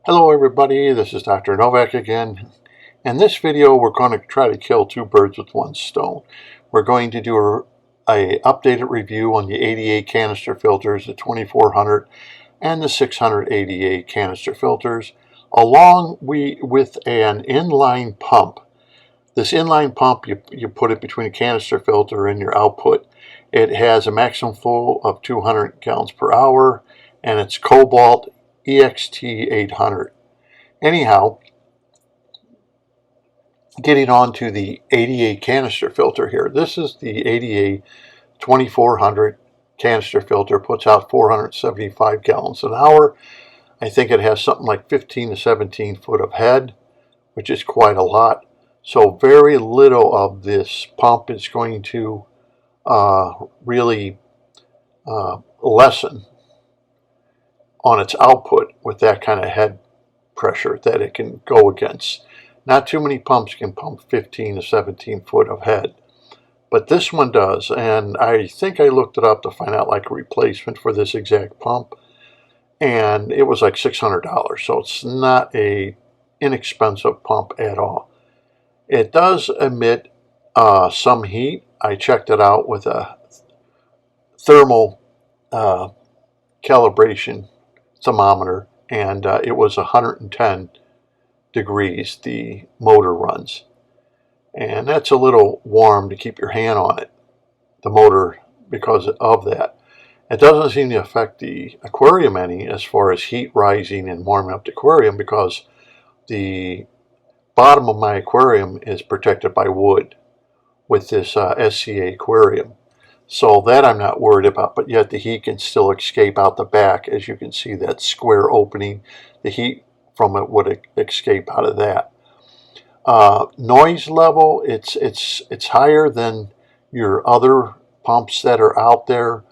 Hello everybody, this is Dr. Novak again. In this video we're going to try to kill two birds with one stone. We're going to do a updated review on the 88 canister filters, the 2400 and the 688 canister filters, along with an inline pump. This inline pump, you put it between a canister filter and your output. It has a maximum flow of 200 gallons per hour, and it's Cobalt EXT 800. Anyhow, getting on to the 88 canister filter here. This is the 88 2400 canister filter, puts out 475 gallons an hour. I think it has something like 15 to 17 foot of head, which is quite a lot. So very little of this pump is going to really lessen on its output with that kind of head pressure that it can go against. Not too many pumps can pump 15 to 17 foot of head, but this one does, and I think I looked it up to find out like a replacement for this exact pump, and it was like $600, so it's not a inexpensive pump at all. It does emit some heat. I checked it out with a thermal calibration thermometer, and it was 110 degrees the motor runs, and that's a little warm to keep your hand on it, the motor, because of that. It doesn't seem to affect the aquarium any as far as heat rising and warming up the aquarium, because the bottom of my aquarium is protected by wood with this SCA aquarium. So that I'm not worried about, but yet the heat can still escape out the back. As you can see, that square opening, the heat from it would escape out of that. Noise level, it's higher than your other pumps that are out there,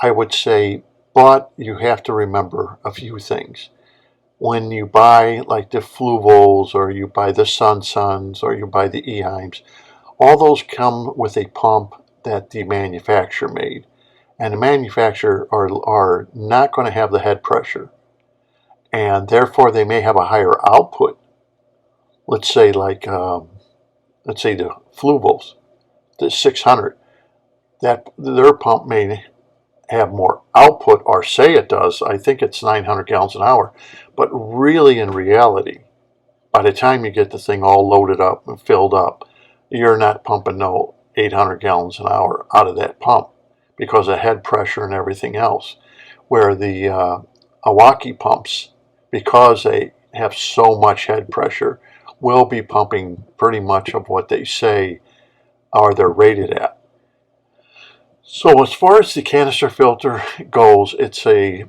I would say, but you have to remember a few things. When you buy like the Fluvos, or you buy the Suns, or you buy the Eheims, all those come with a pump that the manufacturer made, and the manufacturer are not going to have the head pressure, and therefore they may have a higher output. Let's say like let's say the Fluvos, the 600, that their pump may have more output, or say it does. I think it's 900 gallons an hour, but really in reality, by the time you get the thing all loaded up and filled up, you're not pumping no 800 gallons an hour out of that pump because of head pressure and everything else. Where the Awaki pumps, because they have so much head pressure, will be pumping pretty much of what they say are they're rated at. So as far as the canister filter goes, it's a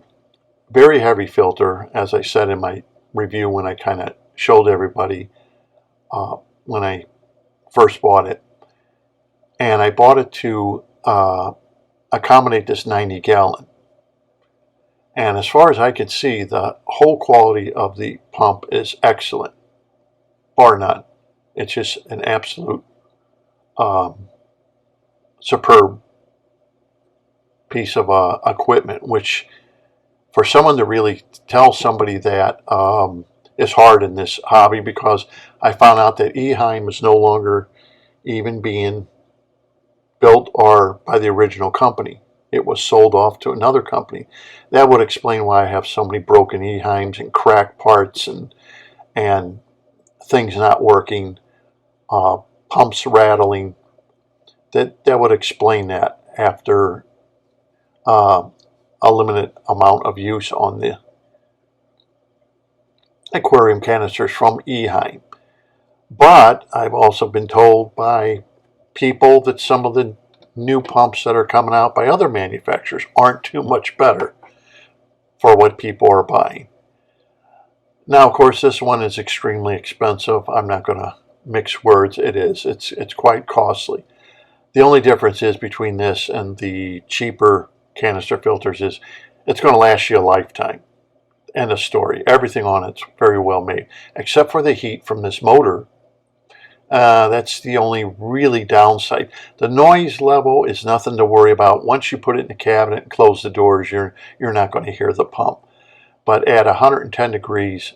very heavy filter, as I said in my review when I kind of showed everybody when I first bought it. And I bought it to accommodate this 90 gallon. And as far as I can see, the whole quality of the pump is excellent, bar none. It's just an absolute superb piece of equipment, which for someone to really tell somebody that is hard in this hobby, because I found out that Eheim is no longer even being built or by the original company. It was sold off to another company. That would explain why I have so many broken Eheims and cracked parts and things not working, pumps rattling. That would explain that after a limited amount of use on the aquarium canisters from Eheim. But I've also been told by people that some of the new pumps that are coming out by other manufacturers aren't too much better for what people are buying. Now, of course, this one is extremely expensive. I'm not going to mix words. It is. It's quite costly. The only difference is between this and the cheaper canister filters is it's going to last you a lifetime. End of story. Everything on it's very well made, except for the heat from this motor. That's the only really downside. The noise level is nothing to worry about. Once you put it in the cabinet and close the doors, you're not going to hear the pump. but at 110 degrees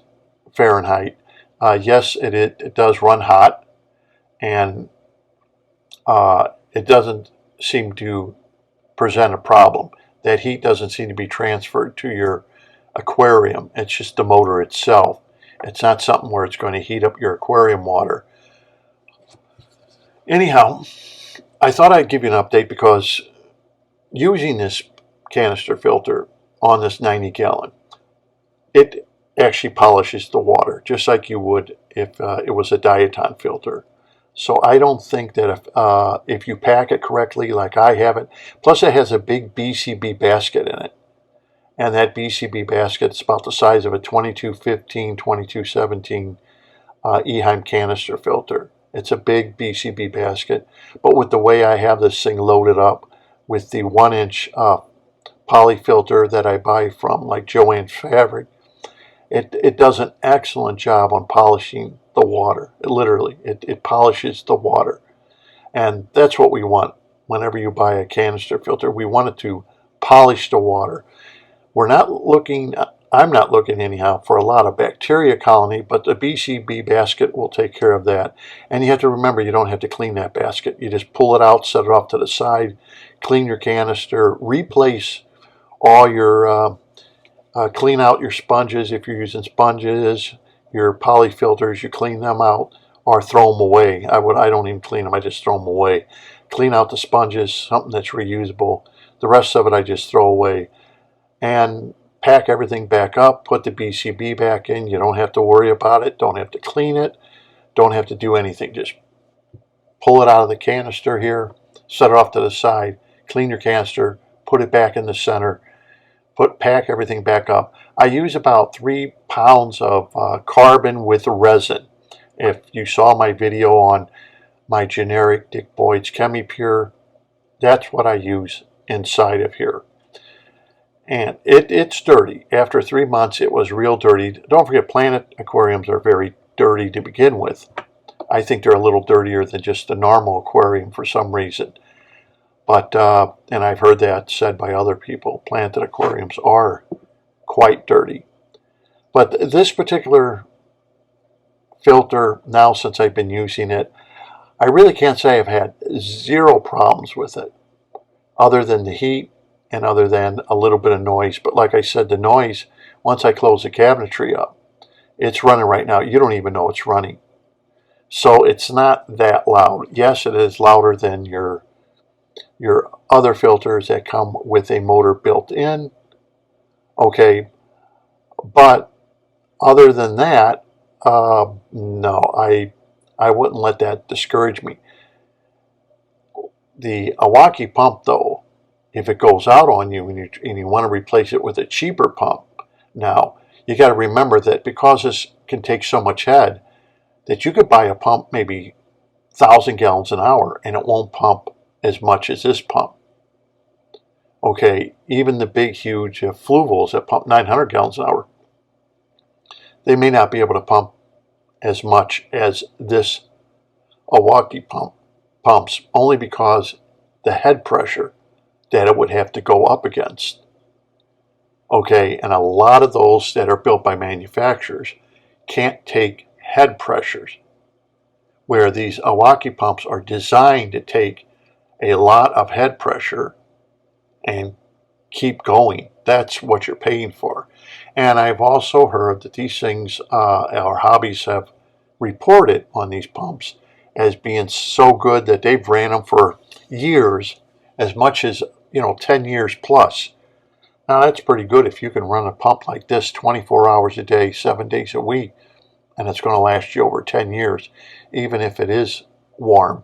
Fahrenheit, yes, it does run hot, and it doesn't seem to present a problem. That heat doesn't seem to be transferred to your aquarium. It's just the motor itself. It's not something where it's going to heat up your aquarium water. Anyhow, I thought I'd give you an update because using this canister filter on this 90-gallon, it actually polishes the water just like you would if it was a diatom filter. So I don't think that if you pack it correctly like I have it, plus it has a big BCB basket in it. And that BCB basket is about the size of a 2215, 2217 Eheim canister filter. It's a big BCB basket, but with the way I have this thing loaded up with the 1-inch poly filter that I buy from like Joann's Fabric, it does an excellent job on polishing the water. It polishes the water. And that's what we want whenever you buy a canister filter. We want it to polish the water. We're not looking, I'm not looking anyhow, for a lot of bacteria colony, but the BCB basket will take care of that. And you have to remember, you don't have to clean that basket. You just pull it out, set it off to the side, clean your canister, replace all your, clean out your sponges if you're using sponges, your poly filters, you clean them out or throw them away. I don't even clean them, I just throw them away. Clean out the sponges, something that's reusable. The rest of it I just throw away. And pack everything back up, put the BCB back in. You don't have to worry about it, don't have to clean it, don't have to do anything. Just pull it out of the canister here, set it off to the side, clean your canister, put it back in the center, pack everything back up. I use about 3 pounds of carbon with resin. If you saw my video on my generic Dick Boyd's ChemiPure, that's what I use inside of here. And it's dirty. After 3 months, it was real dirty. Don't forget, Planet aquariums are very dirty to begin with. I think they're a little dirtier than just a normal aquarium for some reason. But, and I've heard that said by other people, Planet aquariums are quite dirty. But this particular filter, now since I've been using it, I really can't say I've had zero problems with it, other than the heat and other than a little bit of noise. But like I said, the noise, once I close the cabinetry up, it's running right now. You don't even know it's running. So it's not that loud. Yes, it is louder than your other filters that come with a motor built in. Okay, but other than that, no, I wouldn't let that discourage me. The Awaki pump, though, if it goes out on you and you want to replace it with a cheaper pump, now you got to remember that because this can take so much head, that you could buy a pump maybe 1,000 gallons an hour and it won't pump as much as this pump. Okay, even the big, huge fluvels that pump 900 gallons an hour, they may not be able to pump as much as this Awaki pumps, only because the head pressure that it would have to go up against. Okay, and a lot of those that are built by manufacturers can't take head pressures, where these Awaki pumps are designed to take a lot of head pressure and keep going. That's what you're paying for. And I've also heard that these things, our hobbies have reported on these pumps as being so good that they've ran them for years, as much as 10 years plus. Now that's pretty good if you can run a pump like this 24 hours a day, 7 days a week, and it's going to last you over 10 years, even if it is warm.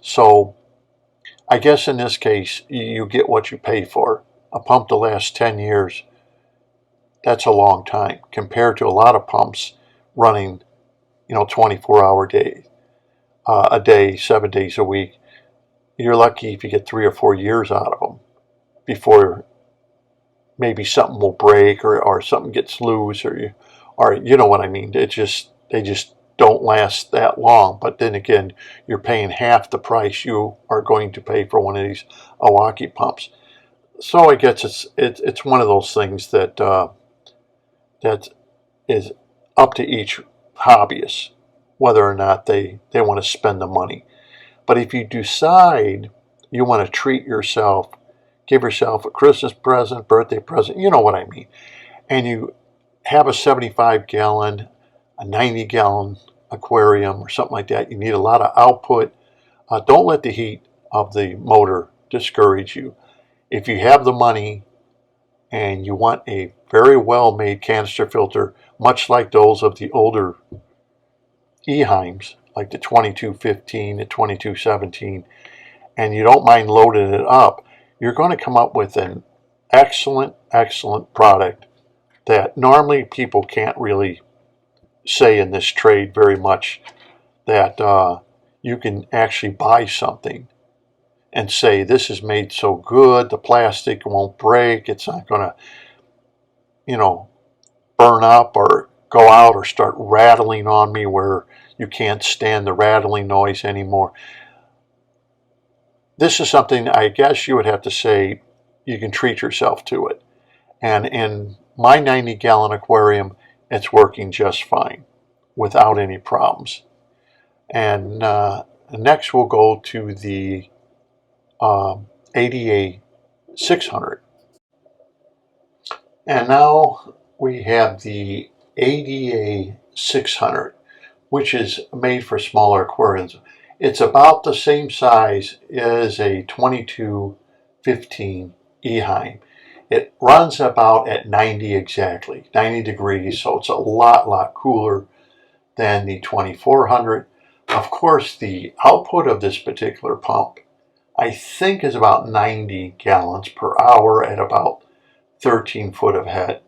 So I guess in this case, you get what you pay for. A pump to last 10 years, that's a long time compared to a lot of pumps running 24-hour days, a day, 7 days a week. You're lucky if you get 3 or 4 years out of them before maybe something will break or something gets loose, or you know what I mean. They just don't last that long. But then again, you're paying half the price you are going to pay for one of these Awaki pumps. So I guess it's one of those things that that is up to each hobbyist, whether or not they want to spend the money. But if you decide you want to treat yourself, give yourself a Christmas present, birthday present, you know what I mean, and you have a 75-gallon, a 90-gallon aquarium or something like that, you need a lot of output. Don't let the heat of the motor discourage you. If you have the money and you want a very well-made canister filter, much like those of the older Eheims, like the 2215, the 2217, and you don't mind loading it up, you're going to come up with an excellent, excellent product that normally people can't really say in this trade very much, that you can actually buy something and say, this is made so good, the plastic won't break, it's not going to, you know, burn up or go out or start rattling on me where you can't stand the rattling noise anymore. This is something I guess you would have to say you can treat yourself to it. And in my 90-gallon aquarium, it's working just fine without any problems. And next we'll go to the ADA 600. And now we have the ADA 600, which is made for smaller aquariums. It's about the same size as a 2215 Eheim. It runs about at 90 exactly, 90 degrees, so it's a lot cooler than the 2400. Of course, the output of this particular pump, I think, is about 90 gallons per hour at about 13 foot of head.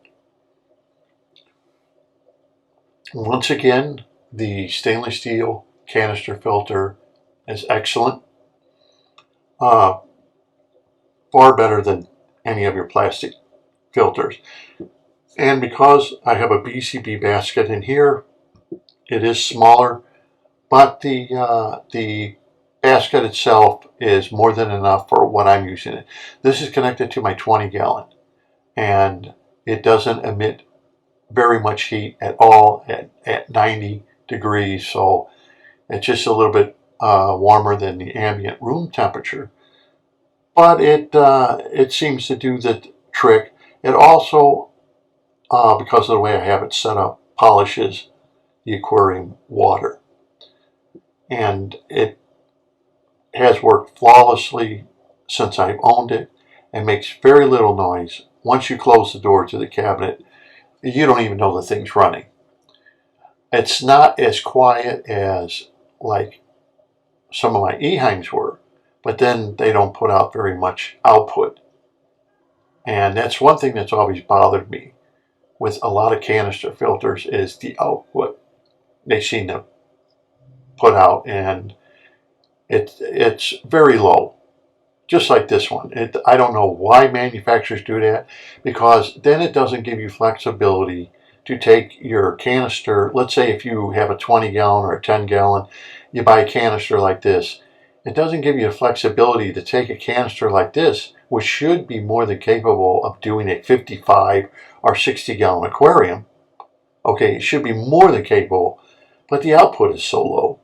Once again, the stainless steel canister filter is excellent. Far better than any of your plastic filters. And because I have a BCB basket in here, it is smaller, but the basket itself is more than enough for what I'm using it. This is connected to my 20-gallon, and it doesn't emit very much heat at all at 90 degrees, so it's just a little bit warmer than the ambient room temperature. But it seems to do the trick. It also, because of the way I have it set up, polishes the aquarium water. And it has worked flawlessly since I've owned it and makes very little noise. Once you close the door to the cabinet, you don't even know the thing's running. It's not as quiet as like some of my Eheims were, but then they don't put out very much output. And that's one thing that's always bothered me with a lot of canister filters is the output they seem to put out, and it's very low, just like this one. I don't know why manufacturers do that, because then it doesn't give you flexibility to take your canister. Let's say if you have a 20-gallon or a 10-gallon, you buy a canister like this. It doesn't give you the flexibility to take a canister like this, which should be more than capable of doing a 55 or 60-gallon aquarium. Okay, it should be more than capable, but the output is so low.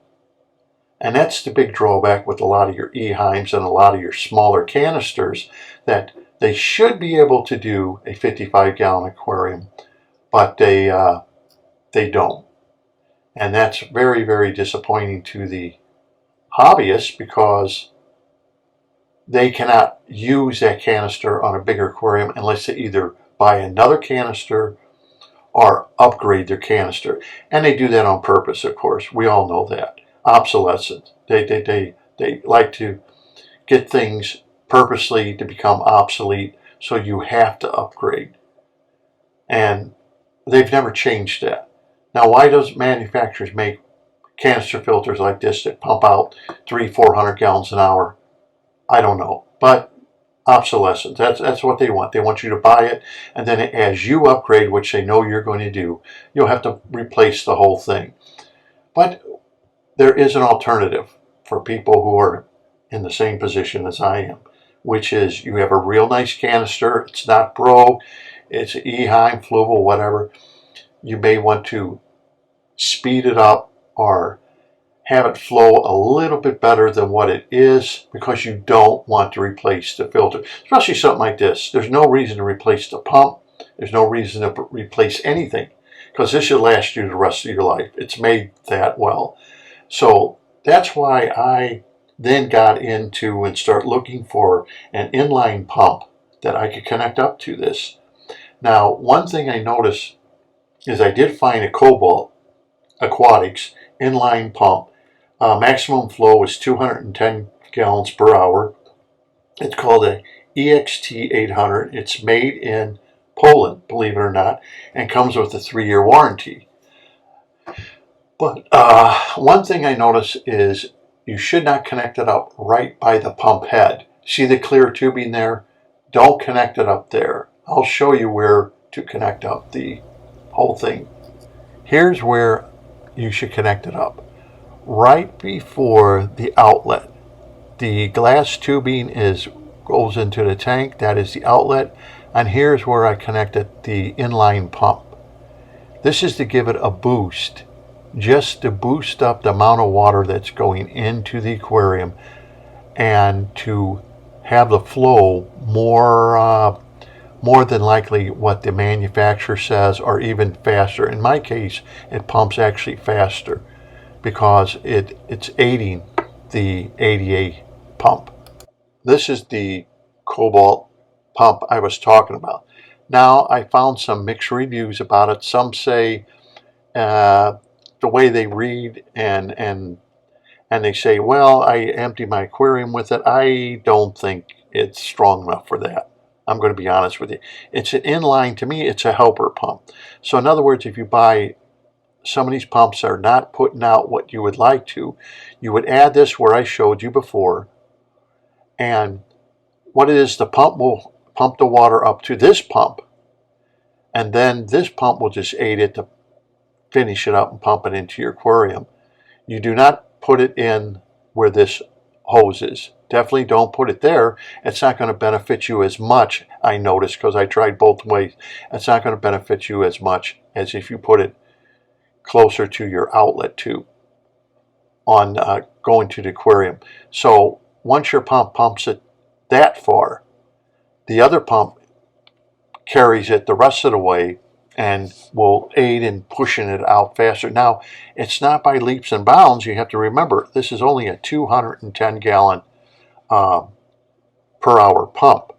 And that's the big drawback with a lot of your Eheims and a lot of your smaller canisters, that they should be able to do a 55-gallon aquarium, but they don't. And that's very, very disappointing to the hobbyists, because they cannot use that canister on a bigger aquarium unless they either buy another canister or upgrade their canister. And they do that on purpose, of course. We all know that. Obsolescence. They like to get things purposely to become obsolete, so you have to upgrade. And they've never changed that. Now, why does manufacturers make canister filters like this that pump out 300-400 gallons an hour? I don't know. But obsolescence, that's what they want. They want you to buy it, and then as you upgrade, which they know you're going to do, you'll have to replace the whole thing. But there is an alternative for people who are in the same position as I am, which is you have a real nice canister. It's not broke. It's Eheim, Fluval, whatever. you may want to speed it up or have it flow a little bit better than what it is, because you don't want to replace the filter, especially something like this. There's no reason to replace the pump. There's no reason to replace anything, because this should last you the rest of your life. It's made that well. So that's why I then got into and start looking for an inline pump that I could connect up to this. Now, one thing I noticed is I did find a Cobalt Aquatics inline pump. Maximum flow is 210 gallons per hour. It's called a EXT 800. It's made in Poland, believe it or not, and comes with a 3-year warranty. But one thing I noticed is you should not connect it up right by the pump head. See the clear tubing there? Don't connect it up there. I'll show you where to connect up the whole thing. Here's where you should connect it up. Right before the outlet. The glass tubing goes into the tank. That is the outlet. And here's where I connected the inline pump. This is to give it a boost, just to boost up the amount of water that's going into the aquarium, and to have the flow more than likely what the manufacturer says, or even faster. In my case, it pumps actually faster because it's aiding the ADA pump. This is the Cobalt pump I was talking about. Now, I found some mixed reviews about it. Some say the way they read and they say, well, I empty my aquarium with it. I don't think it's strong enough for that. I'm going to be honest with you. It's an inline. To me, it's a helper pump. So in other words, if you buy some of these pumps that are not putting out what you would like to, you would add this where I showed you before. And what it is, the pump will pump the water up to this pump. And then this pump will just aid it to finish it up and pump it into your aquarium. You do not put it in where this hose is. Definitely don't put it there. It's not going to benefit you as much, I noticed, because I tried both ways. It's not going to benefit you as much as if you put it closer to your outlet tube on going to the aquarium. So once your pump pumps it that far, the other pump carries it the rest of the way and will aid in pushing it out faster. Now, it's not by leaps and bounds. You have to remember, this is only a 210 gallon per hour pump.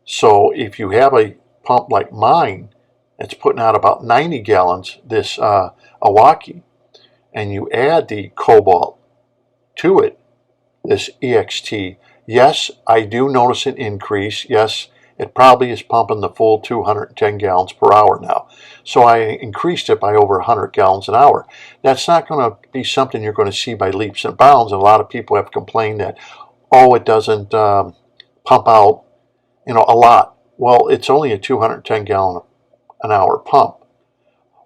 So if you have a pump like mine that's putting out about 90 gallons, this Awaki, and you add the Cobalt to it, this EXT, yes, I do notice an increase. Yes, it probably is pumping the full 210 gallons per hour now. So I increased it by over 100 gallons an hour. That's not going to be something you're going to see by leaps and bounds. And a lot of people have complained that, oh, it doesn't pump out, a lot. Well, it's only a 210 gallon an hour pump.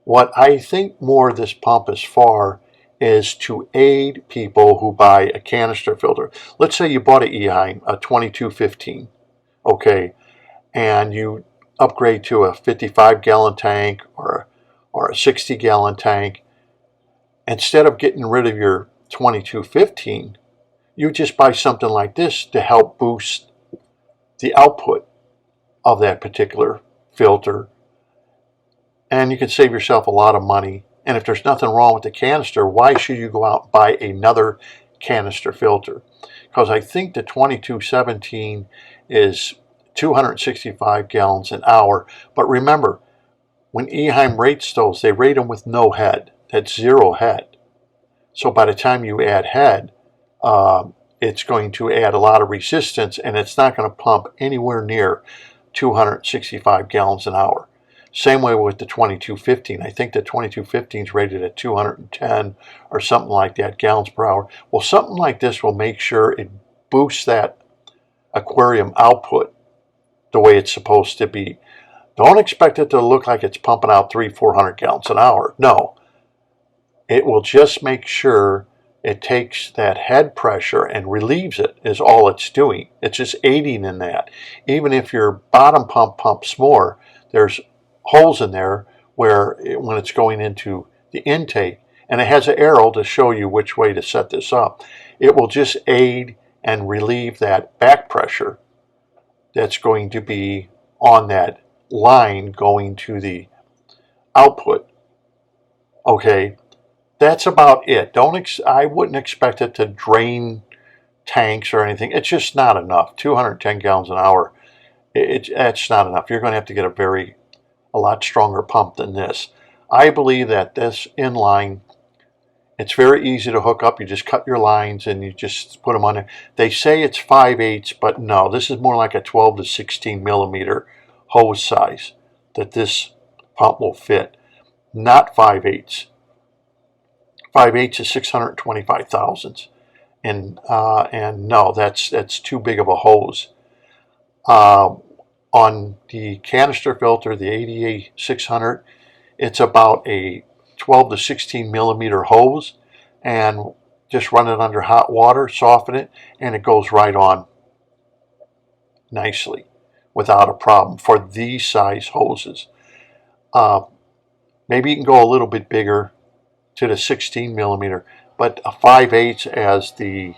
What I think more this pump is for is to aid people who buy a canister filter. Let's say you bought an Inline, a 2215, okay, and you upgrade to a 55-gallon tank or a 60-gallon tank. Instead of getting rid of your 2215, you just buy something like this to help boost the output of that particular filter, and you can save yourself a lot of money. And if there's nothing wrong with the canister, why should you go out and buy another canister filter? Because I think the 2217 is 265 gallons an hour. But remember, when Eheim rates those, they rate them with no head. That's 0 head. So by the time you add head, it's going to add a lot of resistance, and it's not going to pump anywhere near 265 gallons an hour. Same way with the 2215. I think the 2215 is rated at 210 or something like that gallons per hour. Well, something like this will make sure it boosts that aquarium output the way it's supposed to be. Don't expect it to look like it's pumping out 300-400 gallons an hour. No. It will just make sure it takes that head pressure and relieves it, is all it's doing. It's just aiding in that. Even if your bottom pump pumps more, there's holes in there when it's going into the intake, and it has an arrow to show you which way to set this up. It will just aid and relieve that back pressure that's going to be on that line going to the output. Okay, that's about it. I wouldn't expect it to drain tanks or anything. It's just not enough. 210 gallons an hour, that's not enough. You're going to have to get a lot stronger pump than this. I believe that this inline, it's very easy to hook up. You just cut your lines and you just put them on there. They say it's 5/8, but no, this is more like a 12 to 16 millimeter hose size that this pump will fit, not 5/8. 5/8 is 625 thousandths, and no, that's too big of a hose. On the canister filter, the ADA 600, it's about a 12 to 16 millimeter hose, and just run it under hot water, soften it, and it goes right on nicely without a problem for these size hoses. Maybe you can go a little bit bigger to the 16 millimeter, but a 5/8, as the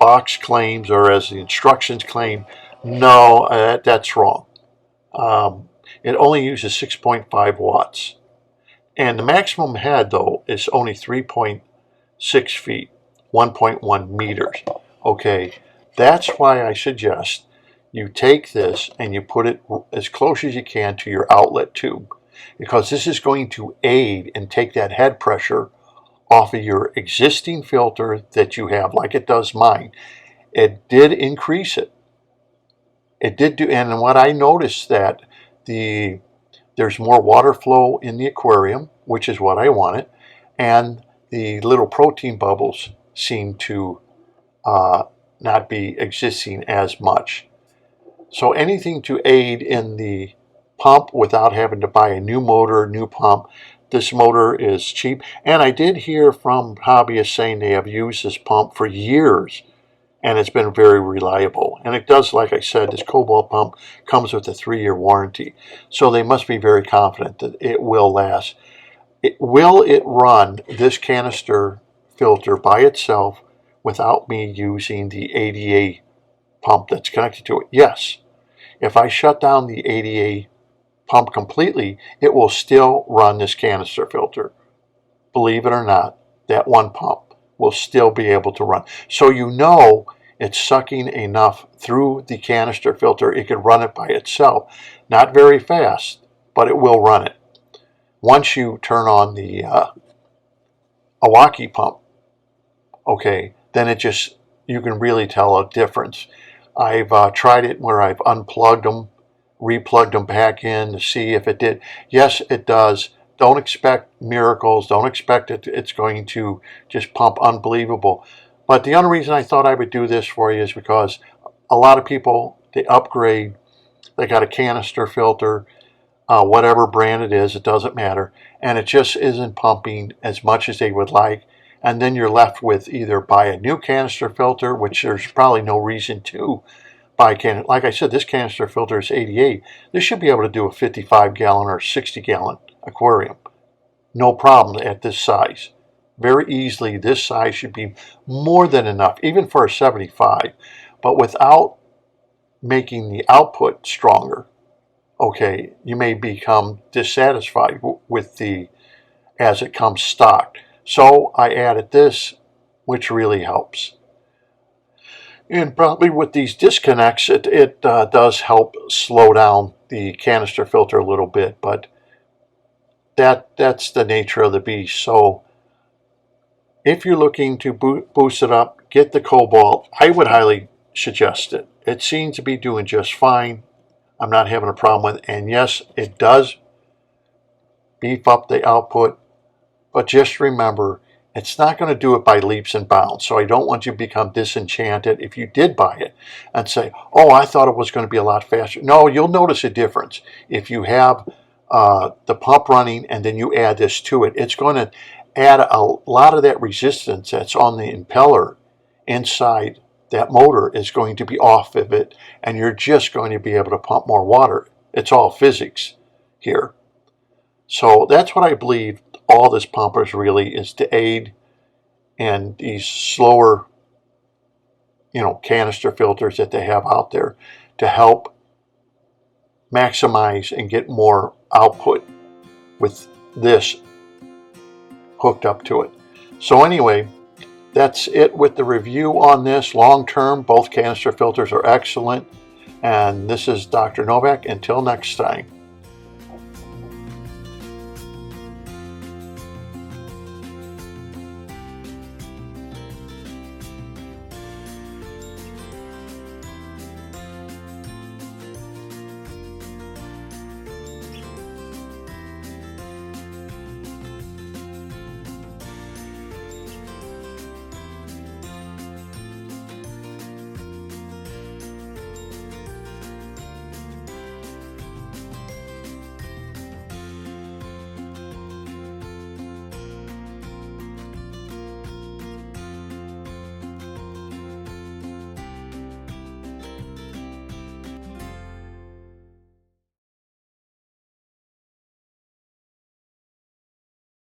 box claims or as the instructions claim, no, that's wrong. It only uses 6.5 watts. And the maximum head, though, is only 3.6 feet, 1.1 meters. Okay, that's why I suggest you take this and you put it as close as you can to your outlet tube, because this is going to aid and take that head pressure off of your existing filter that you have, like it does mine. It did increase it. It did do, and what I noticed that there's more water flow in the aquarium, which is what I wanted, and the little protein bubbles seem to not be existing as much. So anything to aid in the pump without having to buy a new motor, new pump. This motor is cheap, and I did hear from hobbyists saying they have used this pump for years, and it's been very reliable. And it does, like I said, this Cobalt pump comes with a 3-year warranty, so they must be very confident that it will last. Will it run this canister filter by itself without me using the ADA pump that's connected to it? Yes. If I shut down the ADA pump completely, it will still run this canister filter. Believe it or not, that one pump will still be able to run. So you know it's sucking enough through the canister filter, it can run it by itself. Not very fast, but it will run it. Once you turn on the Awaki pump, okay, then you can really tell a difference. I've tried it where I've unplugged them, replugged them back in to see if it did. Yes, it does. Don't expect miracles. Don't expect it's going to just pump unbelievable. But the only reason I thought I would do this for you is because a lot of people, they upgrade. They got a canister filter, whatever brand it is, it doesn't matter. And it just isn't pumping as much as they would like. And then you're left with either buy a new canister filter, which there's probably no reason to buy like I said, this canister filter is 88. This should be able to do a 55-gallon or 60-gallon aquarium. No problem at this size. Very easily, this size should be more than enough, even for a 75. But without making the output stronger, okay, you may become dissatisfied with as it comes stocked. So I added this, which really helps. And probably with these disconnects, it does help slow down the canister filter a little bit, but that's the nature of the beast. So if you're looking to boost it up, get the Cobalt. I would highly suggest it. It seems to be doing just fine. I'm not having a problem with it. And yes, it does beef up the output, but just remember, it's not going to do it by leaps and bounds. So I don't want you to become disenchanted if you did buy it and say, oh, I thought it was going to be a lot faster. No, you'll notice a difference. If you have the pump running and then you add this to it, it's going to add a lot of that resistance that's on the impeller inside that motor is going to be off of it, and you're just going to be able to pump more water. It's all physics here. So that's what I believe all this pump is really, is to aid in these slower, canister filters that they have out there to help maximize and get more output with this hooked up to it. So anyway, that's it with the review on this. Long term, both canister filters are excellent. And this is Dr. Novak. Until next time.